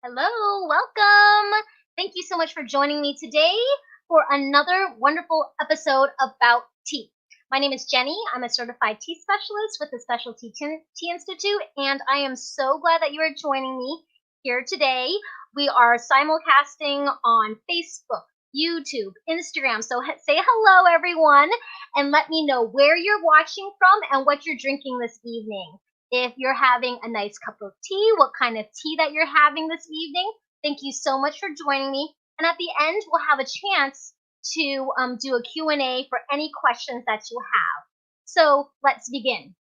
Hello, welcome. Thank you so much for joining me today for another wonderful episode about tea. My name is Jenny. I'm a certified tea specialist with the Specialty Tea Institute, and I am so glad that you are joining me here today. We are simulcasting on Facebook, YouTube, Instagram. So say hello, everyone, and let me know where you're watching from and what you're drinking this evening. If you're having a nice cup of tea, what kind of tea that you're having this evening. Thank you so much for joining me. And at the end, we'll have a chance to do a Q&A for any questions that you have. So let's begin.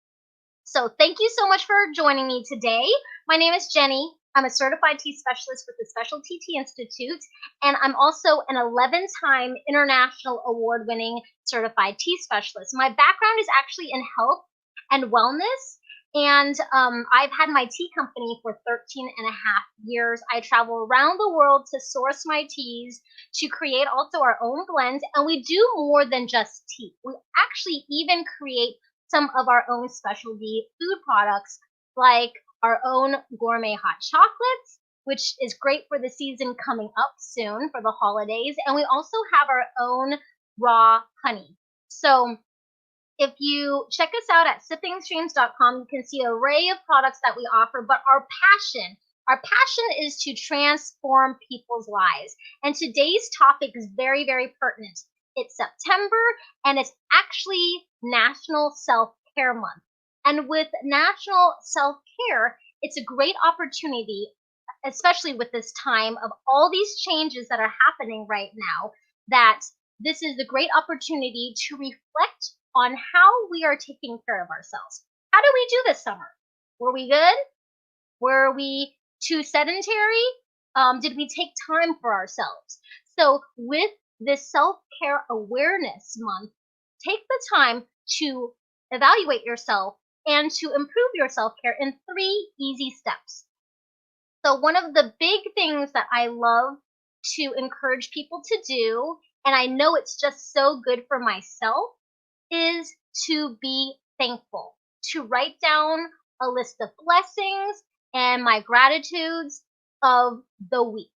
So thank you so much for joining me today. My name is Jenny. I'm a certified tea specialist with the Specialty Tea Institute, and I'm also an 11-time international award-winning certified tea specialist. My background is actually in health and wellness, and I've had my tea company for 13 and a half years. I travel around the world to source my teas, to create also our own blends, and we do more than just tea. We actually even create some of our own specialty food products, like our own gourmet hot chocolates, which is great for the season coming up soon for the holidays. And we also have our own raw honey. So if you check us out at sippingstreams.com, you can see an array of products that we offer, but our passion is to transform people's lives. And today's topic is very, very pertinent. It's September, and it's actually National Self-Care Month. And with National Self-Care, it's a great opportunity, especially with this time of all these changes that are happening right now, that this is a great opportunity to reflect on how we are taking care of ourselves. How did we do this summer? Were we good? Were we too sedentary? Did we take time for ourselves? So with this self-care awareness month, take the time to evaluate yourself and to improve your self-care in 3 easy steps. So one of the big things that I love to encourage people to do, and I know it's just so good for myself, is to be thankful, to write down a list of blessings and my gratitudes of the week.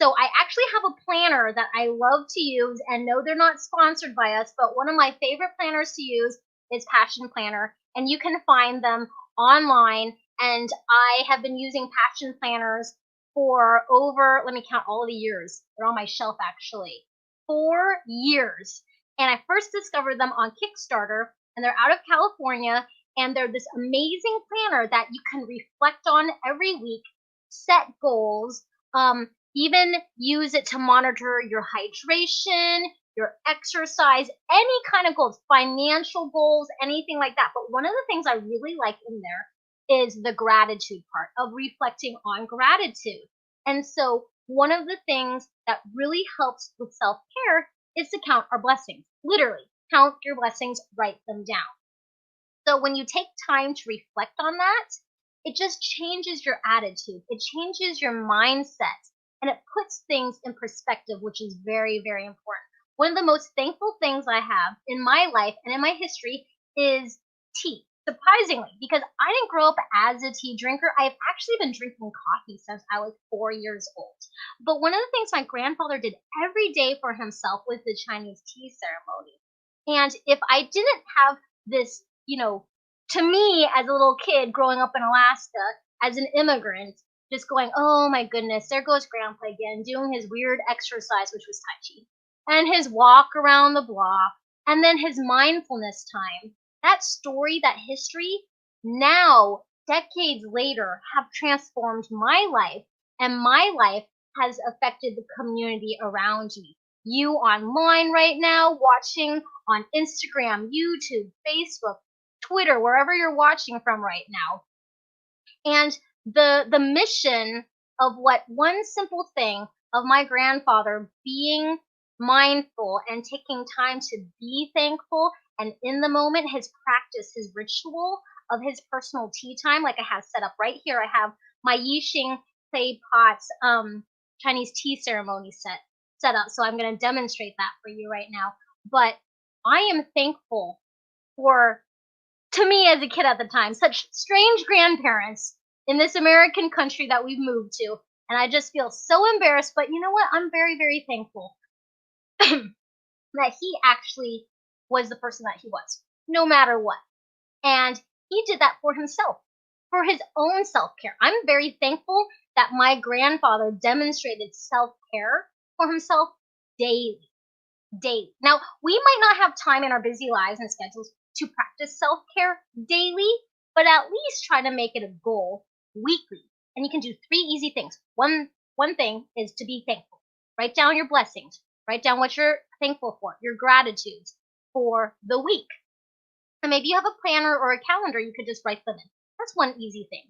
So I actually have a planner that I love to use, and no, they're not sponsored by us, but one of my favorite planners to use is Passion Planner, and you can find them online. And I have been using Passion Planners for over, let me count all the years. They're on my shelf actually. 4 years. And I first discovered them on Kickstarter, and they're out of California, and they're this amazing planner that you can reflect on every week, set goals, even use it to monitor your hydration, your exercise, any kind of goals, financial goals, anything like that. But one of the things I really like in there is the gratitude part of reflecting on gratitude. And so one of the things that really helps with self-care is to count our blessings. Literally, count your blessings, write them down. So when you take time to reflect on that, it just changes your attitude. It changes your mindset, and it puts things in perspective, which is very, very important. One of the most thankful things I have in my life and in my history is tea. Surprisingly, because I didn't grow up as a tea drinker, I've actually been drinking coffee since I was 4 years old. But one of the things my grandfather did every day for himself was the Chinese tea ceremony. And if I didn't have this, to me as a little kid growing up in Alaska as an immigrant, just going, oh my goodness, there goes grandpa again, doing his weird exercise, which was Tai Chi, and his walk around the block, and then his mindfulness time. That story, that history, now, decades later, have transformed my life, and my life has affected the community around me. You online right now, watching on Instagram, YouTube, Facebook, Twitter, wherever you're watching from right now. And the mission of what one simple thing of my grandfather being mindful and taking time to be thankful, and in the moment his practice, his ritual of his personal tea time, like I have set up right here. I have my Yixing clay pots Chinese tea ceremony set up, so I'm going to demonstrate that for you right now. But I am thankful for, to me as a kid at the time, such strange grandparents in this American country that we've moved to. And I just feel so embarrassed, but you know what? I'm very, very thankful that he actually was the person that he was, no matter what. And he did that for himself, for his own self care. I'm very thankful that my grandfather demonstrated self care for himself daily. Daily. Now, we might not have time in our busy lives and schedules to practice self care daily, but at least try to make it a goal weekly. And you can do three easy things. One thing is to be thankful. Write down your blessings. Write down what you're thankful for, your gratitudes for the week. And maybe you have a planner or a calendar, you could just write them in. That's one easy thing.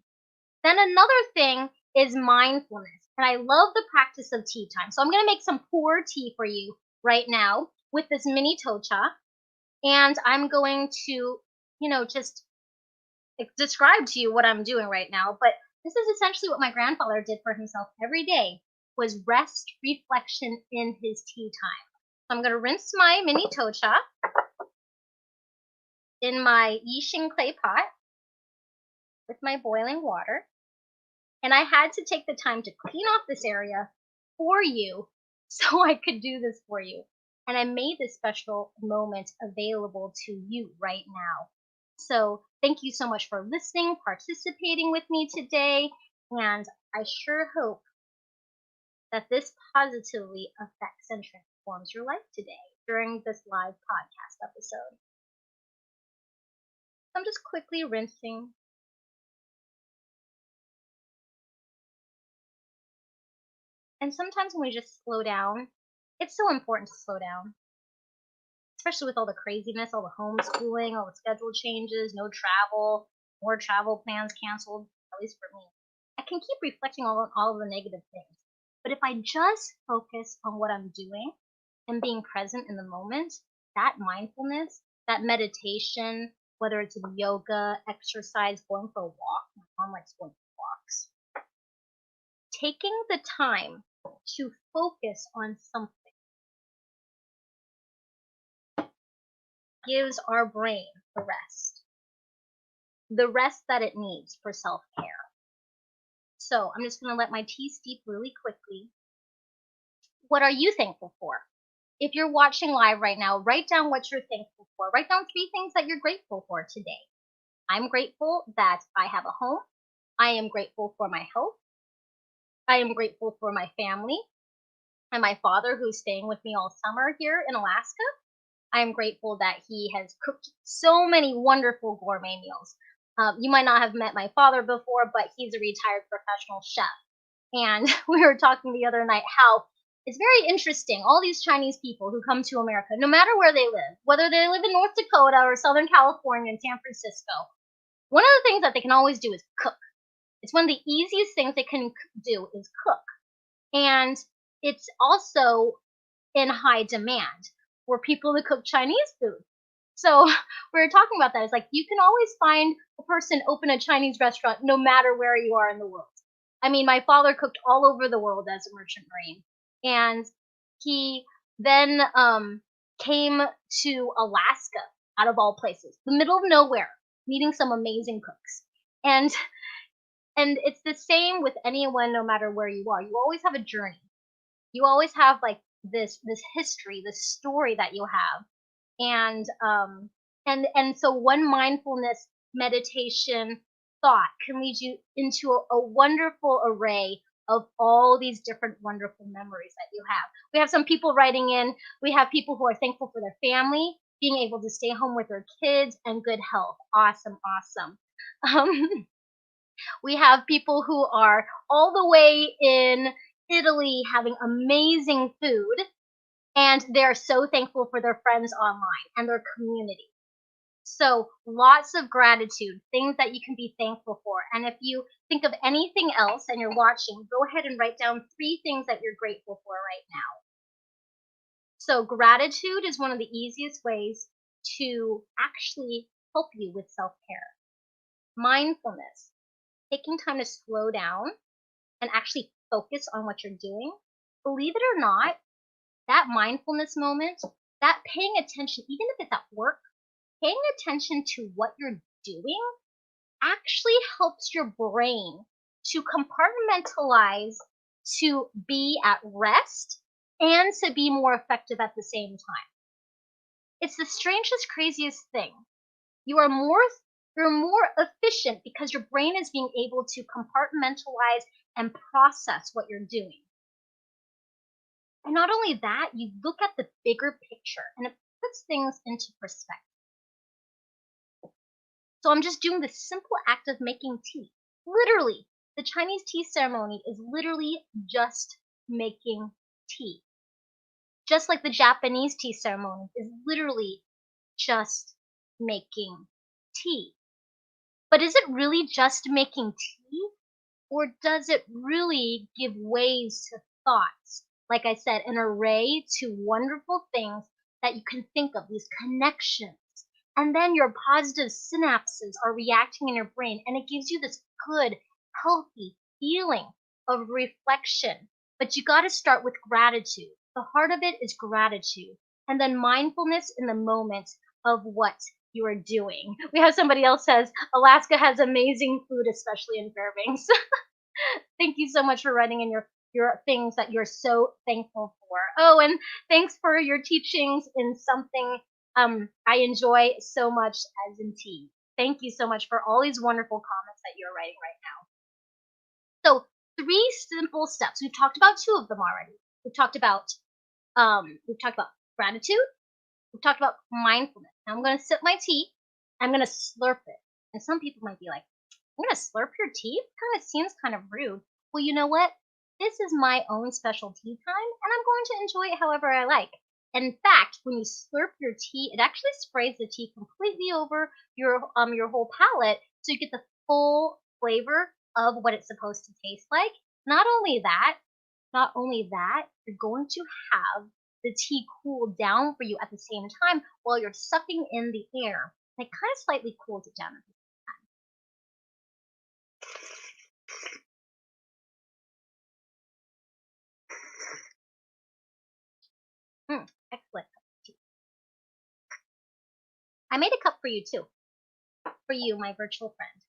Then another thing is mindfulness. And I love the practice of tea time. So I'm going to make some pour tea for you right now with this mini tocha. And I'm going to, just describe to you what I'm doing right now. But this is essentially what my grandfather did for himself every day, was rest, reflection in his tea time. So I'm going to rinse my mini tocha in my Yixing clay pot with my boiling water. And I had to take the time to clean off this area for you so I could do this for you. And I made this special moment available to you right now. So thank you so much for listening, participating with me today, and I sure hope that this positively affects and transforms your life today during this live podcast episode. I'm just quickly rinsing. And sometimes when we just slow down, it's so important to slow down, especially with all the craziness, all the homeschooling, all the schedule changes, no travel, more travel plans canceled, at least for me. I can keep reflecting on all of the negative things. But if I just focus on what I'm doing and being present in the moment, that mindfulness, that meditation, whether it's in yoga, exercise, going for a walk, my mom likes going for walks, taking the time to focus on something gives our brain the rest that it needs for self-care. So I'm just going to let my tea steep really quickly. What are you thankful for? If you're watching live right now, write down what you're thankful for. Write down 3 things that you're grateful for today. I'm grateful that I have a home. I am grateful for my health. I am grateful for my family and my father, who's staying with me all summer here in Alaska. I am grateful that he has cooked so many wonderful gourmet meals. You might not have met my father before, but he's a retired professional chef. And we were talking the other night how it's very interesting. All these Chinese people who come to America, no matter where they live, whether they live in North Dakota or Southern California and San Francisco, one of the things that they can always do is cook. It's one of the easiest things they can do is cook. And it's also in high demand for people to cook Chinese food. So we were talking about that. It's like you can always find a person open a Chinese restaurant no matter where you are in the world. I mean, my father cooked all over the world as a merchant marine, and he then came to Alaska, out of all places, the middle of nowhere, meeting some amazing cooks. And it's the same with anyone, no matter where you are. You always have a journey. You always have like this history, this story that you have. And so one mindfulness meditation thought can lead you into a wonderful array of all these different wonderful memories that you have. We have some people writing in. We have people who are thankful for their family, being able to stay home with their kids, and good health. Awesome, awesome. We have people who are all the way in Italy having amazing food, and they're so thankful for their friends online and their community. So lots of gratitude, things that you can be thankful for. And if you think of anything else and you're watching, go ahead and write down 3 things that you're grateful for right now. So gratitude is one of the easiest ways to actually help you with self-care. Mindfulness, taking time to slow down and actually focus on what you're doing. Believe it or not, that mindfulness moment, that paying attention, even if it's at work, paying attention to what you're doing actually helps your brain to compartmentalize to be at rest and to be more effective at the same time. It's the strangest, craziest thing. You are more you're more efficient because your brain is being able to compartmentalize and process what you're doing. And not only that, you look at the bigger picture and it puts things into perspective. So I'm just doing the simple act of making tea. Literally, the Chinese tea ceremony is literally just making tea. Just like the Japanese tea ceremony is literally just making tea. But is it really just making tea? Or does it really give ways to thoughts? Like I said, an array to wonderful things that you can think of, these connections. And then your positive synapses are reacting in your brain, and it gives you this good, healthy feeling of reflection. But you got to start with gratitude. The heart of it is gratitude. And then mindfulness in the moment of what you are doing. We have somebody else says, Alaska has amazing food, especially in Fairbanks. Thank you so much for writing in your things that you're so thankful for. Oh, and thanks for your teachings in something I enjoy so much as in tea. Thank you so much for all these wonderful comments that you're writing right now. So 3 simple steps. We've talked about 2 of them already. We've talked about gratitude. We've talked about mindfulness. Now I'm going to sip my tea. I'm going to slurp it. And some people might be like, I'm going to slurp your tea? It kind of seems kind of rude. Well, you know what? This is my own special tea time, and I'm going to enjoy it however I like. And in fact, when you slurp your tea, it actually sprays the tea completely over your whole palate, so you get the full flavor of what it's supposed to taste like. Not only that, you're going to have the tea cool down for you at the same time while you're sucking in the air. And it kind of slightly cools it down. Excellent. I made a cup for you too. For you, my virtual friend.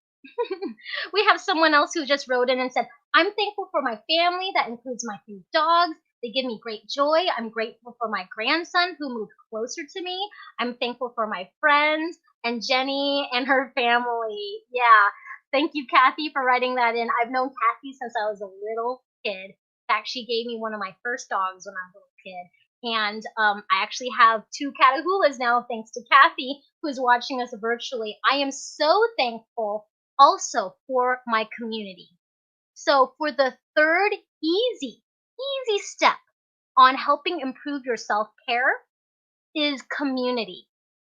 We have someone else who just wrote in and said, I'm thankful for my family. That includes my 3 dogs. They give me great joy. I'm grateful for my grandson who moved closer to me. I'm thankful for my friends and Jenny and her family. Yeah. Thank you, Kathy, for writing that in. I've known Kathy since I was a little kid. In fact, she gave me one of my first dogs when I was a little kid. And I actually have 2 Catahoula's now, thanks to Kathy, who is watching us virtually. I am so thankful also for my community. So for the 3rd easy step on helping improve your self-care is community.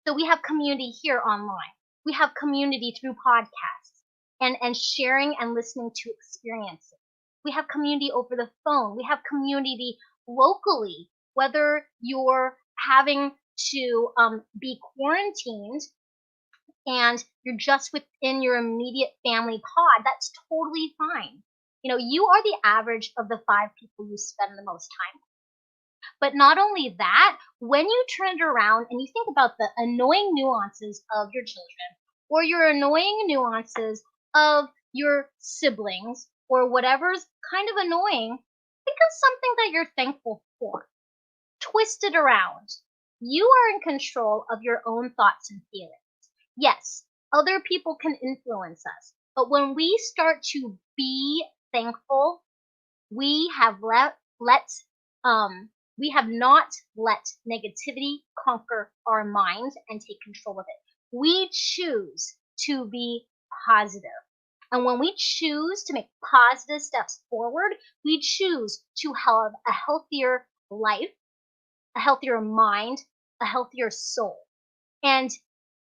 So we have community here online. We have community through podcasts and sharing and listening to experiences. We have community over the phone. We have community locally, whether you're having to be quarantined and you're just within your immediate family pod, that's totally fine. You know, you are the average of the 5 people you spend the most time with. But not only that, when you turn it around and you think about the annoying nuances of your children or your annoying nuances of your siblings or whatever's kind of annoying, think of something that you're thankful for. Twist it around. You are in control of your own thoughts and feelings. Yes, other people can influence us, but when we start to be thankful, we have we have not let negativity conquer our minds and take control of it. We choose to be positive. And when we choose to make positive steps forward, we choose to have a healthier life, a healthier mind, a healthier soul. And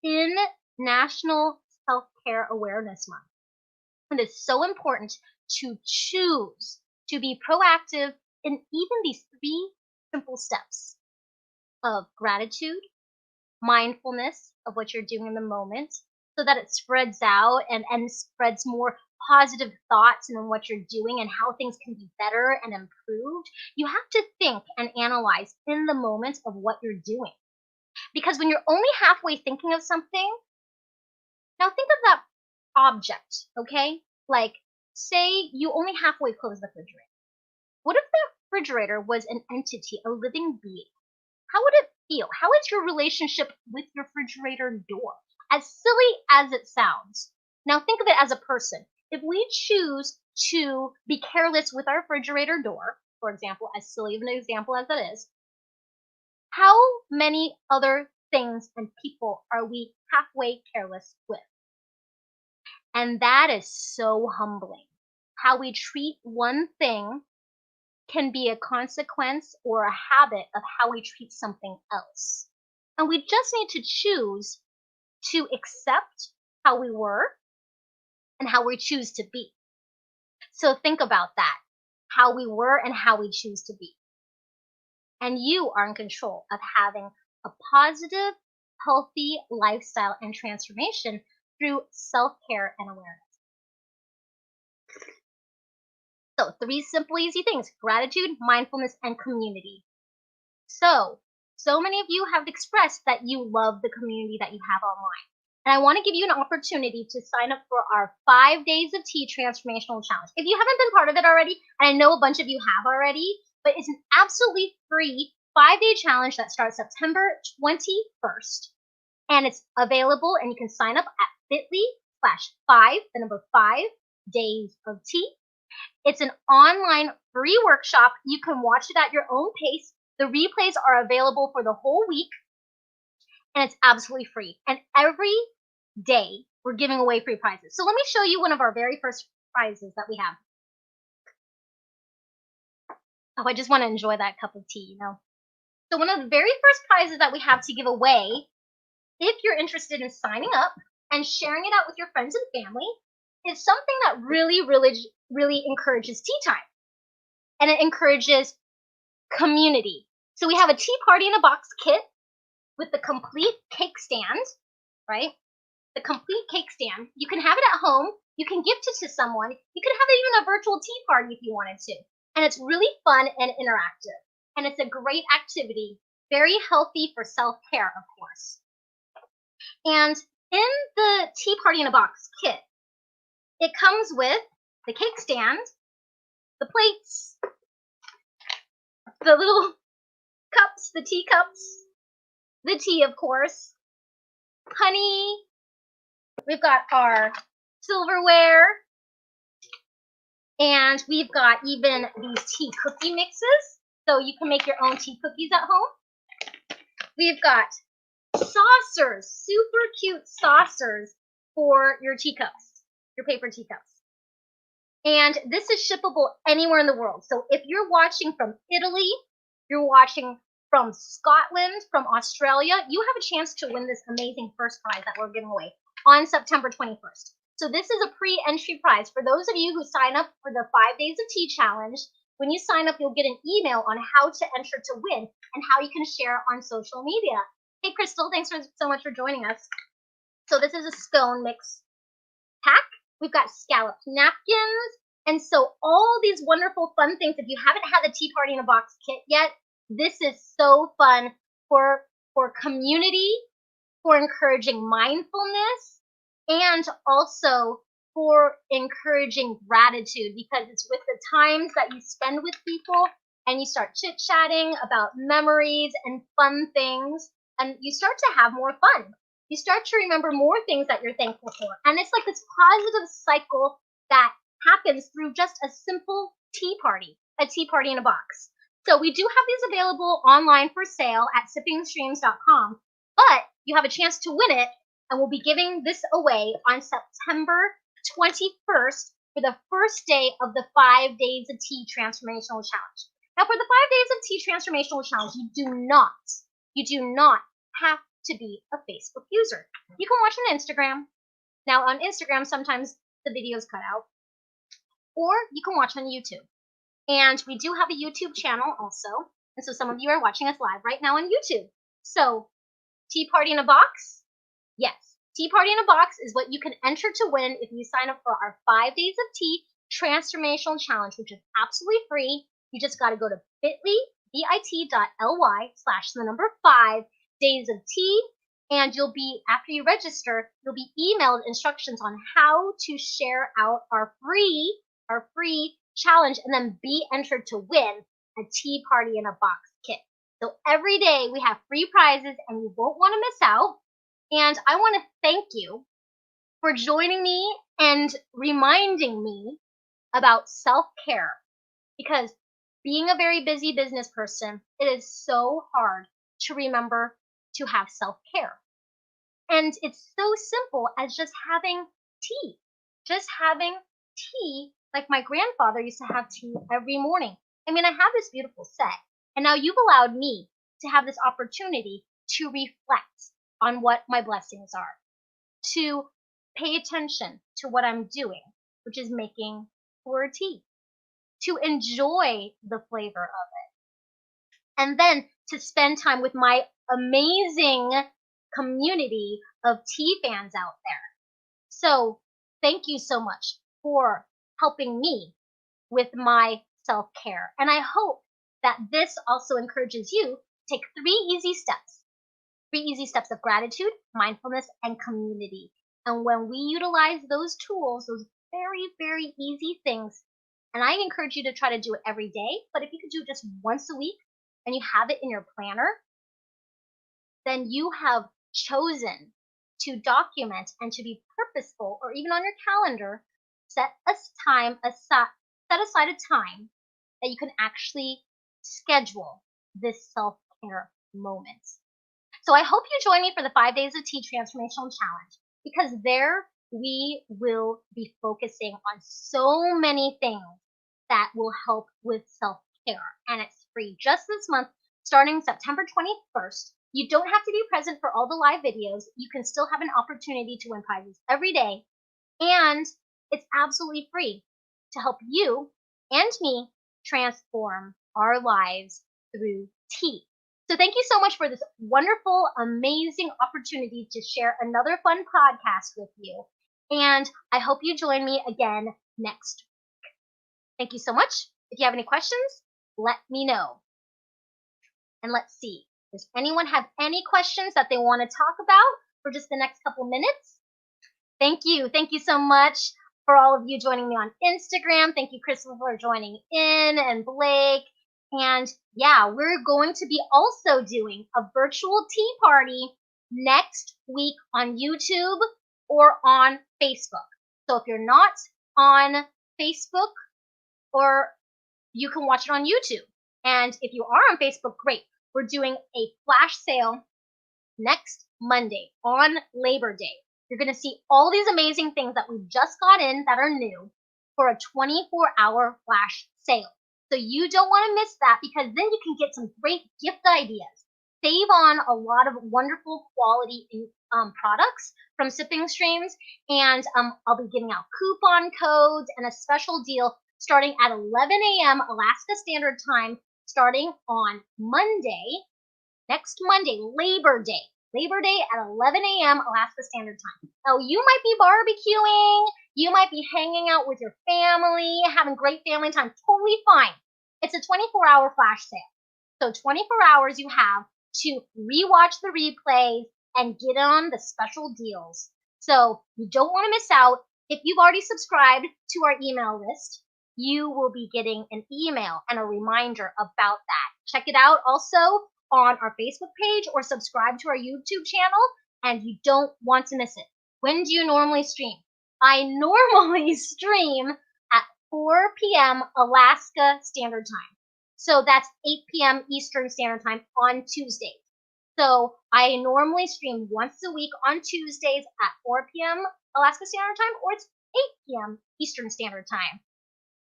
in National Self-Care Awareness Month, it is so important to choose to be proactive in even these 3 simple steps of gratitude, mindfulness of what you're doing in the moment, so that it spreads out and spreads more positive thoughts and what you're doing and how things can be better and improved. You have to think and analyze in the moment of what you're doing. Because when you're only halfway thinking of something, now think of that object, okay? Like, say you only halfway close the refrigerator. refrigerator was an entity, a living being, how would it feel? How is your relationship with your refrigerator door? As silly as it sounds. Now think of it as a person. If we choose to be careless with our refrigerator door, for example, as silly of an example as that is, how many other things and people are we halfway careless with? And that is so humbling. How we treat one thing can be a consequence or a habit of how we treat something else. And we just need to choose to accept how we were and how we choose to be. So think about that, how we were and how we choose to be. And you are in control of having a positive, healthy lifestyle and transformation through self-care and awareness. So 3 simple, easy things: gratitude, mindfulness, and community. So many of you have expressed that you love the community that you have online. And I want to give you an opportunity to sign up for our 5 Days of Tea Transformational Challenge. If you haven't been part of it already, and I know a bunch of you have already, but it's an absolutely free 5-day challenge that starts September 21st. And it's available, and you can sign up at bit.ly/5, the number 5, Days of Tea. It's an online free workshop. You can watch it at your own pace. The replays are available for the whole week, and it's absolutely free. And every day, we're giving away free prizes. So let me show you one of our very first prizes that we have. Oh, I just want to enjoy that cup of tea, you know. So one of the very first prizes that we have to give away, if you're interested in signing up and sharing it out with your friends and family, is something that really encourages tea time. And it encourages community. So we have a tea party in a box kit with the complete cake stand, right? The complete cake stand. You can have it at home. You can gift it to someone. You can have even a virtual tea party if you wanted to. And it's really fun and interactive. And it's a great activity, very healthy for self-care, of course. And in the tea party in a box kit, it comes with the cake stand, the plates, the little cups, the teacups, the tea, of course, honey. We've got our silverware, and we've got even these tea cookie mixes, so you can make your own tea cookies at home. We've got saucers, super cute saucers for your teacups, your paper teacups. And this is shippable anywhere in the world. So if you're watching from Italy, you're watching from Scotland, from Australia, you have a chance to win this amazing first prize that we're giving away on September 21st. So this is a pre-entry prize. For those of you who sign up for the 5 Days of Tea Challenge, when you sign up, you'll get an email on how to enter to win and how you can share on social media. Hey, Crystal, thanks so much for joining us. So this is a scone mix pack. We've got scalloped napkins. And so all these wonderful fun things. If you haven't had the tea party in a box kit yet, this is so fun for community, for encouraging mindfulness, and also for encouraging gratitude, because it's with the times that you spend with people and you start chit-chatting about memories and fun things, and you start to have more fun. You start to remember more things that you're thankful for. And it's like this positive cycle that happens through just a simple tea party, a tea party in a box. So we do have these available online for sale at sippingstreams.com, but you have a chance to win it, and we'll be giving this away on September 21st for the first day of the 5 Days of Tea Transformational Challenge. Now, for the 5 Days of Tea Transformational Challenge, you do not have to be a Facebook user. You can watch on Instagram. Now, on Instagram, sometimes the video's cut out, or you can watch on YouTube. And we do have a YouTube channel also. And so some of you are watching us live right now on YouTube. So, tea party in a box? Yes. Tea party in a box is what you can enter to win if you sign up for our 5 Days of Tea Transformational Challenge, which is absolutely free. You just got to go to bit.ly/5 Days of Tea, and you'll be, after you register, you'll be emailed instructions on how to share out our free challenge and then be entered to win. a tea party in a box kit. So every day we have free prizes and you won't want to miss out. And I want to thank you for joining me and reminding me about self-care, because being a very busy business person, it is so hard to remember to have self-care. And it's so simple as just having tea. Just having tea, like my grandfather used to have tea every morning. I mean, I have this beautiful set, and now you've allowed me to have this opportunity to reflect on what my blessings are, to pay attention to what I'm doing, which is making pour tea, to enjoy the flavor of it, and then to spend time with my amazing community of tea fans out there. So thank you so much for helping me with my self-care. And I hope that this also encourages you to take 3 easy steps of gratitude, mindfulness, and community. And when we utilize those tools, those very, very easy things, and I encourage you to try to do it every day, but if you could do it just once a week and you have it in your planner, then you have chosen to document and to be purposeful, or even on your calendar, set aside a time that you can actually schedule this self-care moment. So I hope you join me for the 5 Days of Tea Transformational Challenge, because there we will be focusing on so many things that will help with self-care. And it's free just this month, starting September 21st. You don't have to be present for all the live videos. You can still have an opportunity to win prizes every day. And it's absolutely free to help you and me transform our lives through tea. So thank you so much for this wonderful, amazing opportunity to share another fun podcast with you. And I hope you join me again next week. Thank you so much. If you have any questions, let me know. And let's see, does anyone have any questions that they want to talk about for just the next couple minutes? Thank you. Thank you so much for all of you joining me on Instagram. Thank you, Crystal, for joining in, and Blake. And yeah, we're going to be also doing a virtual tea party next week on YouTube or on Facebook. So if you're not on Facebook, or you can watch it on YouTube. And if you are on Facebook, great. We're doing a flash sale next Monday on Labor Day. You're going to see all these amazing things that we just got in that are new for a 24-hour flash sale. So you don't want to miss that, because then you can get some great gift ideas. Save on a lot of wonderful quality products from Sipping Streams, and I'll be giving out coupon codes and a special deal starting at 11 a.m. Alaska Standard Time, starting on Monday, next Monday, Labor Day. Labor Day at 11 a.m. Alaska Standard Time. Now, you might be barbecuing, you might be hanging out with your family, having great family time. Totally fine. It's a 24-hour flash sale. So 24 hours you have to rewatch the replays and get on the special deals. So you don't want to miss out. If you've already subscribed to our email list, you will be getting an email and a reminder about that. Check it out also on our Facebook page, or subscribe to our YouTube channel, and you don't want to miss it. When do you normally stream? I normally stream at 4 p.m. Alaska Standard Time. So that's 8 p.m. Eastern Standard Time on Tuesdays. So I normally stream once a week on Tuesdays at 4 p.m. Alaska Standard Time, or it's 8 p.m. Eastern Standard Time.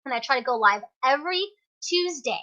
And I try to go live every Tuesday.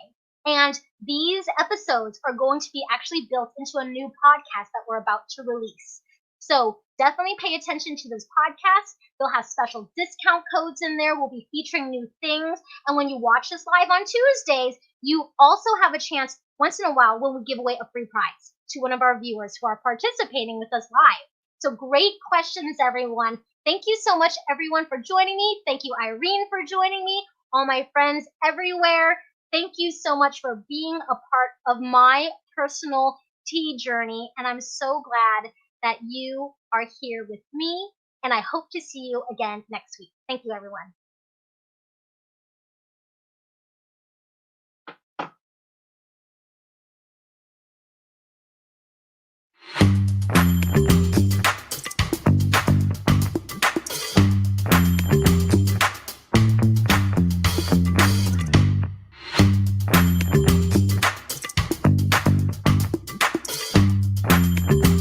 And these episodes are going to be actually built into a new podcast that we're about to release. So definitely pay attention to those podcasts. They'll have special discount codes in there. We'll be featuring new things. And when you watch us live on Tuesdays, you also have a chance once in a while when we give away a free prize to one of our viewers who are participating with us live. So great questions, everyone. Thank you so much, everyone, for joining me. Thank you, Irene, for joining me. All my friends everywhere, thank you so much for being a part of my personal tea journey. And I'm so glad that you are here with me. And I hope to see you again next week. Thank you, everyone.